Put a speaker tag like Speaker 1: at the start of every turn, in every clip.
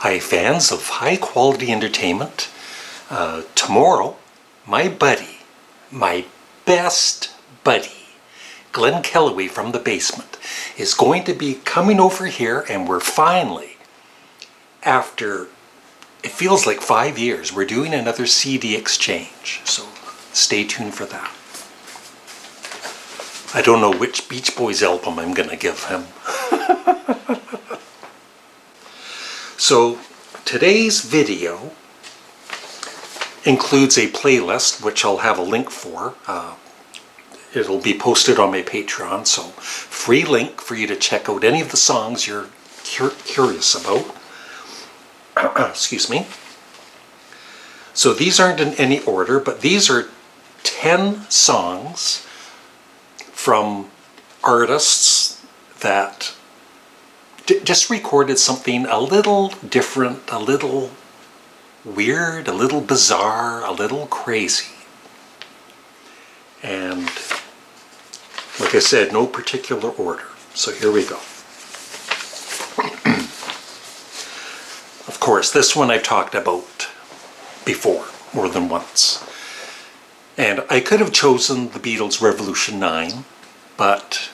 Speaker 1: Hi fans of high quality entertainment. Tomorrow, my buddy, my best buddy, Glenn Kellaway from the basement, is going to be coming over here, and we're finally, after it feels like 5 years, we're doing another CD exchange. So stay tuned for that. I don't know which Beach Boys album I'm going to give him. So today's video includes a playlist, which I'll have a link for. It'll be posted on my Patreon, so free link for you to check out any of the songs you're curious about. Excuse me. So these aren't in any order, but these are 10 songs from artists that just recorded something a little different, a little weird, a little bizarre, a little crazy. And like I said, no particular order. So here we go. Of course, this one I've talked about before, more than once. And I could have chosen the Beatles' Revolution 9, but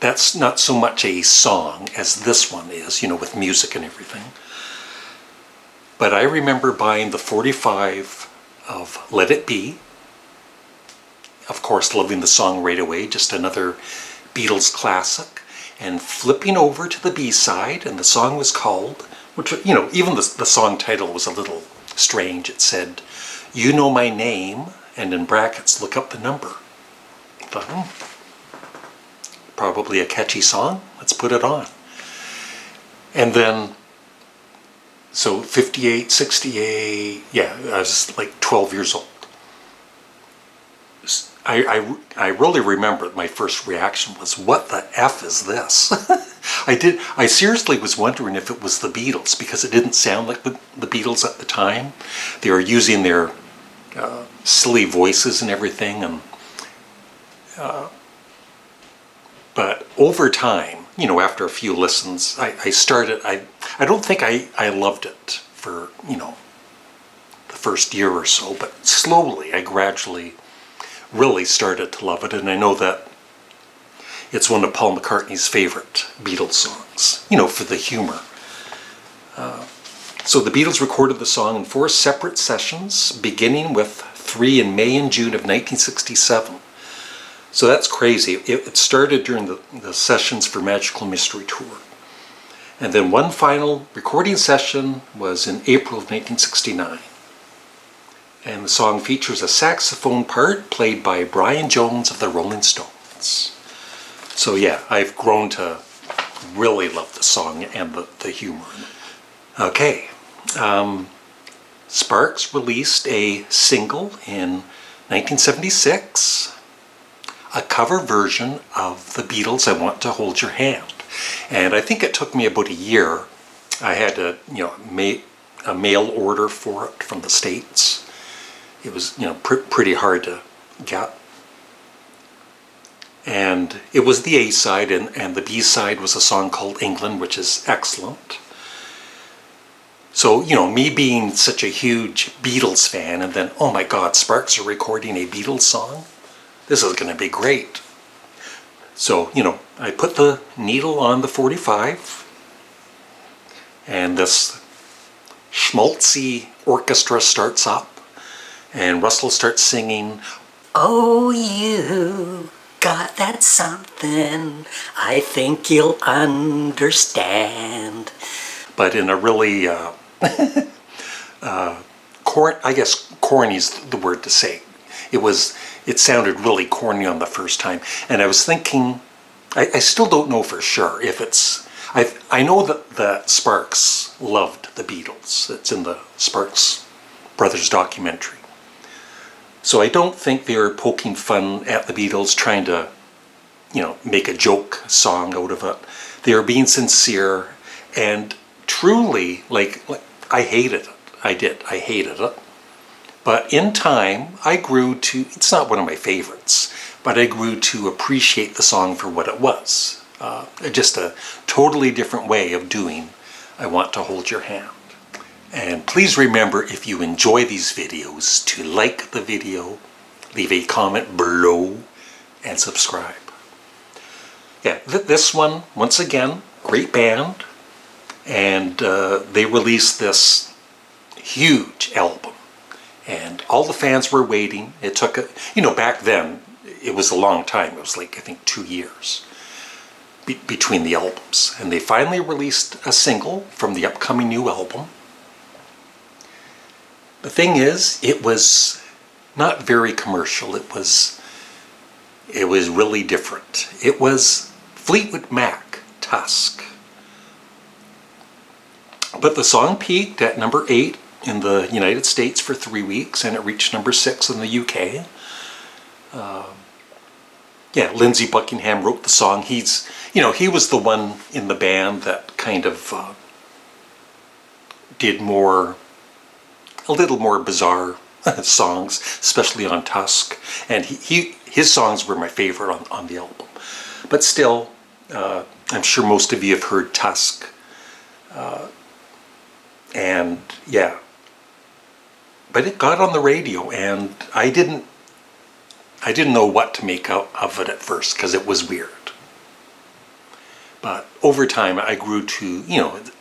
Speaker 1: that's not so much a song as this one is, you know, with music and everything. But I remember buying the 45 of Let It Be. Of course, loving the song right away, just another Beatles classic. And flipping over to the B-side, and the song was called, which, you know, even the song title was a little strange. It said, "You Know My Name," and in brackets, "Look Up the Number." I thought, probably a catchy song. Let's put it on. And then, so 58, 68, yeah, I was like 12 years old. I really remember my first reaction was, what the F is this? I seriously was wondering if it was the Beatles, because it didn't sound like the Beatles at the time. They were using their silly voices and everything, and but over time, you know, after a few listens, I don't think I loved it for, you know, the first year or so, but slowly, I gradually really started to love it, and I know that it's one of Paul McCartney's favorite Beatles songs, you know, for the humor. So the Beatles recorded the song in 4 separate sessions, beginning with 3 in May and June of 1967. So that's crazy. It started during the sessions for Magical Mystery Tour. And then one final recording session was in April of 1969. And the song features a saxophone part played by Brian Jones of the Rolling Stones. So yeah, I've grown to really love the song and the humor. Okay. Sparks released a single in 1976. A cover version of the Beatles' "I Want to Hold Your Hand." And I think it took me about a year. I had to, you know, make a mail order for it from the States. It was, you know, pretty hard to get. And it was the A-side, and the B-side was a song called "England," which is excellent. So, you know, me being such a huge Beatles fan, and then, oh my God, Sparks are recording a Beatles song? This is going to be great. So, you know, I put the needle on the 45, and this schmaltzy orchestra starts up, and Russell starts singing, "Oh, you got that something, I think you'll understand." But in a really, I guess corny's the word to say. It sounded really corny on the first time, and I was thinking, I still don't know for sure if it's, I know that Sparks loved the Beatles. It's in the Sparks Brothers documentary. So I don't think they were poking fun at the Beatles, trying to, you know, make a joke song out of it. They were being sincere, and truly, like I hated it. I hated it. But in time, I grew to, it's not one of my favorites, but I grew to appreciate the song for what it was. Just a totally different way of doing I want to hold your hand. And please remember, if you enjoy these videos, to like the video, leave a comment below, and subscribe. Yeah, this one, once again, great band. And they released this huge album. And all the fans were waiting. It took, back then, it was a long time. It was like, I think, 2 years between the albums. And they finally released a single from the upcoming new album. The thing is, it was not very commercial. It was really different. It was Fleetwood Mac, Tusk. But the song peaked at number 8 in the United States for 3 weeks, and it reached number 6 in the UK. Lindsey Buckingham wrote the song. He was the one in the band that kind of did a little more bizarre songs, especially on Tusk. And his songs were my favorite on the album. But still, I'm sure most of you have heard Tusk. And yeah, but it got on the radio, and I didn't know what to make out of it at first, because it was weird. But over time I grew to,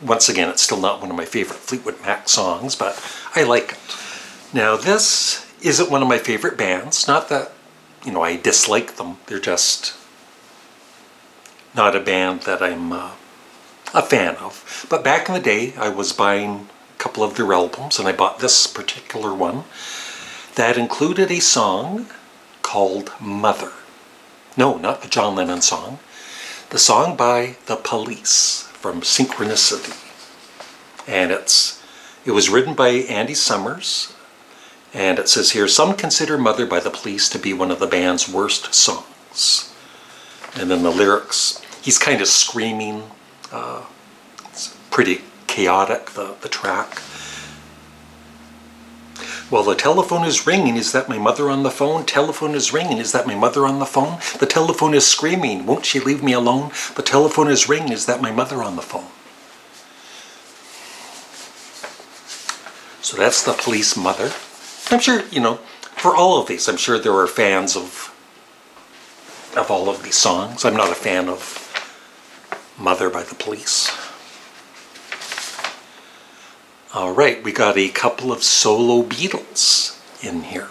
Speaker 1: once again, it's still not one of my favorite Fleetwood Mac songs, but I like it. Now, this isn't one of my favorite bands. Not that, I dislike them. They're just not a band that I'm a fan of. But back in the day, I was buying a couple of their albums, and I bought this particular one that included a song called Mother. No, not the John Lennon song. The song by The Police from Synchronicity. And it was written by Andy Summers, and it says here, some consider Mother by The Police to be one of the band's worst songs. And then the lyrics, he's kind of screaming. It's pretty chaotic, the track. Well, the telephone is ringing. Is that my mother on the phone? Telephone is ringing. Is that my mother on the phone? The telephone is screaming. Won't she leave me alone? The telephone is ringing. Is that my mother on the phone? So that's The Police, Mother. I'm sure, for all of these, I'm sure there are fans of all of these songs. I'm not a fan of Mother by The Police. All right, we got a couple of solo Beatles in here.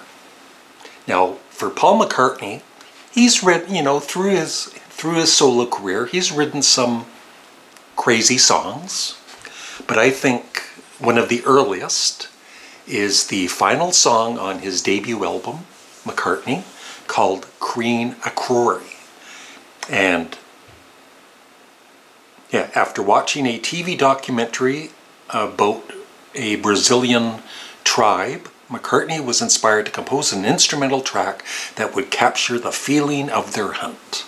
Speaker 1: Now, for Paul McCartney, he's written, through his solo career, he's written some crazy songs. But I think one of the earliest is the final song on his debut album, McCartney, called Crean a Crory. And yeah, after watching a TV documentary about a Brazilian tribe, McCartney was inspired to compose an instrumental track that would capture the feeling of their hunt.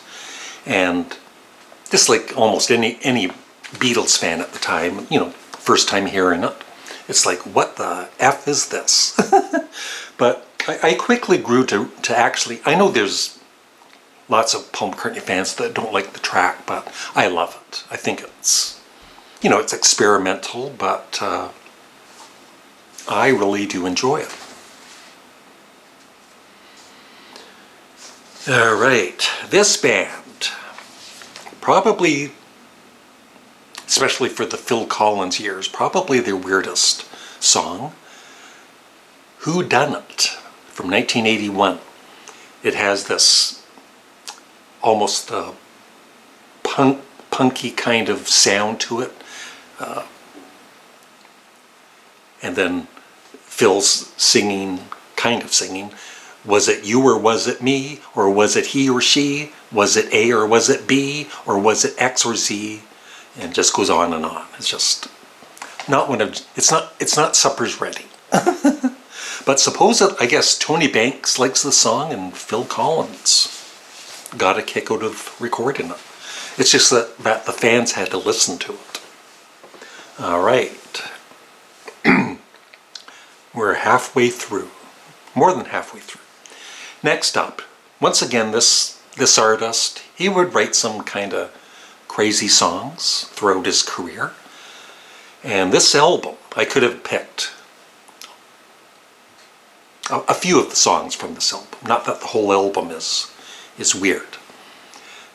Speaker 1: And just like almost any Beatles fan at the time, first time hearing it, it's like, what the F is this? But I quickly grew to actually, I know there's lots of Paul McCartney fans that don't like the track, but I love it. I think it's, it's experimental, but I really do enjoy it. All right, this band, probably, especially for the Phil Collins years, probably their weirdest song, Who Done It, from 1981. It has this almost punky kind of sound to it. And then Phil's singing, was it you or was it me? Or was it he or she? Was it A or was it B? Or was it X or Z? And it just goes on and on. It's just not it's not Supper's Ready. But I guess Tony Banks likes the song, and Phil Collins got a kick out of recording it. It's just that the fans had to listen to it. All right. We're halfway through. More than halfway through. Next up, once again, this artist, he would write some kind of crazy songs throughout his career. And this album, I could have picked a few of the songs from this album. Not that the whole album is weird.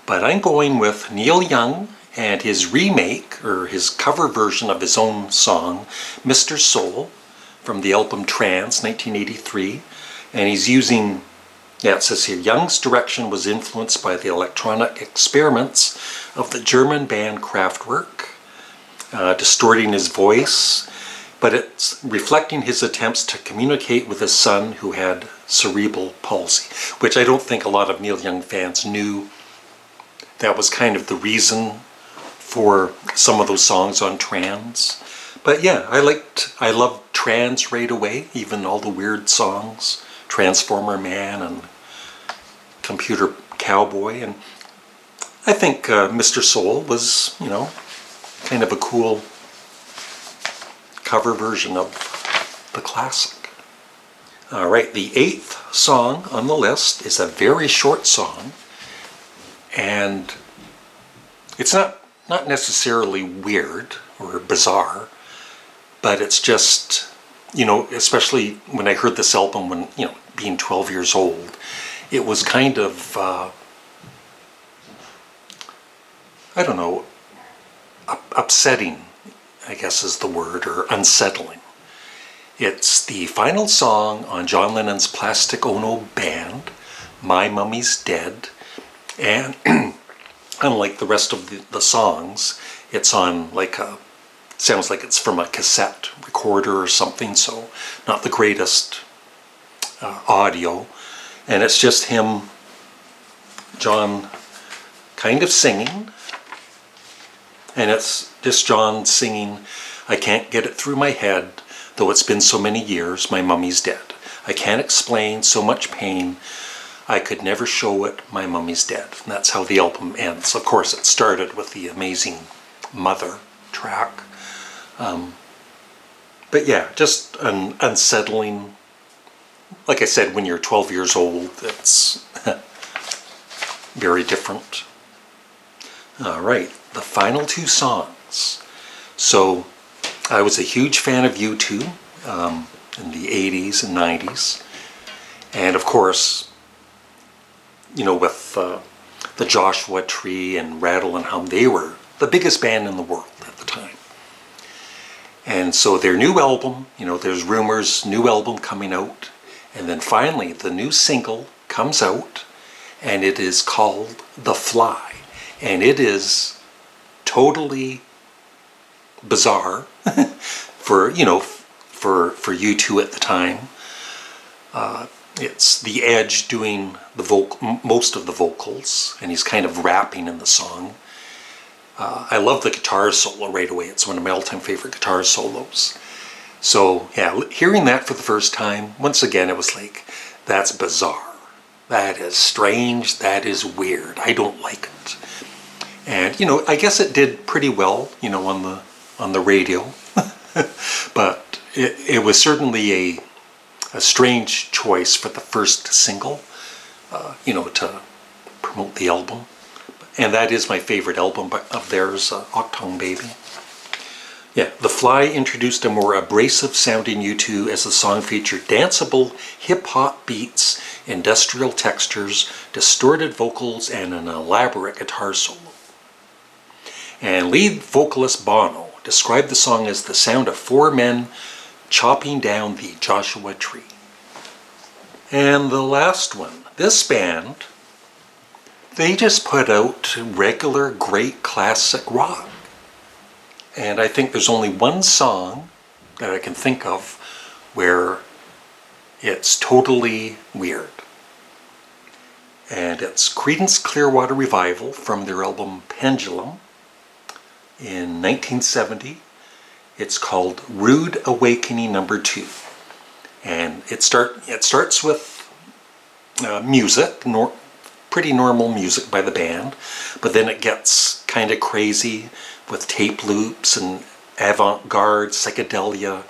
Speaker 1: But I'm going with Neil Young and his remake, or his cover version of his own song, Mr. Soul, from the album Trance, 1983. And he's using, it says here, Young's direction was influenced by the electronic experiments of the German band Kraftwerk, distorting his voice, but it's reflecting his attempts to communicate with his son who had cerebral palsy, which I don't think a lot of Neil Young fans knew. That was kind of the reason for some of those songs on Trance. But yeah, I loved Trance right away, even all the weird songs, Transformer Man and Computer Cowboy, and I think Mr. Soul was, kind of a cool cover version of the classic. All right, the 8th song on the list is a very short song, and it's not necessarily weird or bizarre, but it's just, especially when I heard this album when, being 12 years old, it was kind of, I don't know, upsetting, I guess is the word, or unsettling. It's the final song on John Lennon's Plastic Ono Band, My Mummy's Dead, and unlike the rest of the songs, it's on sounds like it's from a cassette recorder or something, so not the greatest audio, and it's just him, John, kind of singing, and it's just John singing, I can't get it through my head, though it's been so many years, my mummy's dead. I can't explain so much pain, I could never show it, my mummy's dead. And that's how the album ends. Of course, it started with the amazing Mother track. But yeah, just an unsettling, like I said, when you're 12 years old, it's very different. All right, the final 2 songs. So I was a huge fan of U2 in the 80s and 90s. And of course, with the Joshua Tree and Rattle and Hum, they were the biggest band in the world at the time. And so their new album, there's rumors, new album coming out. And then finally, the new single comes out, and it is called The Fly. And it is totally bizarre for U2 at the time. It's the Edge doing most of the vocals, and he's kind of rapping in the song. I love the guitar solo right away. It's one of my all-time favorite guitar solos. So yeah, hearing that for the first time, once again, it was like, that's bizarre. That is strange. That is weird. I don't like it. And I guess it did pretty well, on the radio. But it was certainly a strange choice for the first single, to promote the album. And that is my favorite album of theirs, Octong Baby. Yeah, The Fly introduced a more abrasive sounding U2 as the song featured danceable hip-hop beats, industrial textures, distorted vocals, and an elaborate guitar solo. And lead vocalist Bono described the song as the sound of 4 men chopping down the Joshua Tree. And the last one, this band, they just put out regular great classic rock. And I think there's only one song that I can think of where it's totally weird. And it's Creedence Clearwater Revival from their album Pendulum in 1970. It's called Rude Awakening No. 2. And it starts with music, pretty normal music by the band, but then it gets kind of crazy with tape loops and avant-garde psychedelia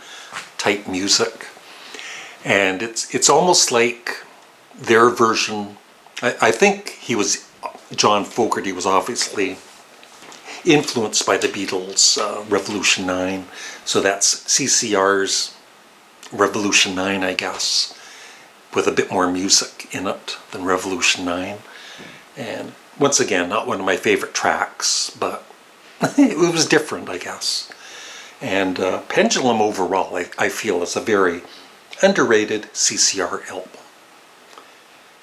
Speaker 1: type music. And it's almost like their version. I think John Fogerty was obviously influenced by the Beatles' Revolution 9. So that's CCR's Revolution 9, I guess, with a bit more music in it than Revolution 9. And once again, not one of my favorite tracks, but it was different, I guess. And Pendulum overall, I feel, is a very underrated CCR album.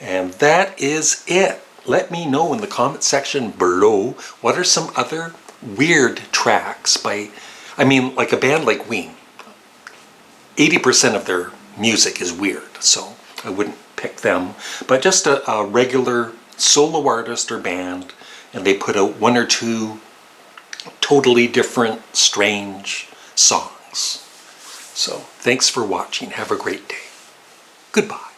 Speaker 1: And that is it. Let me know in the comment section below what are some other weird tracks by, I mean, like a band like Ween. 80% of their music is weird, so I wouldn't pick them. But just a regular solo artist or band, and they put out one or two totally different, strange songs. So thanks for watching. Have a great day. Goodbye.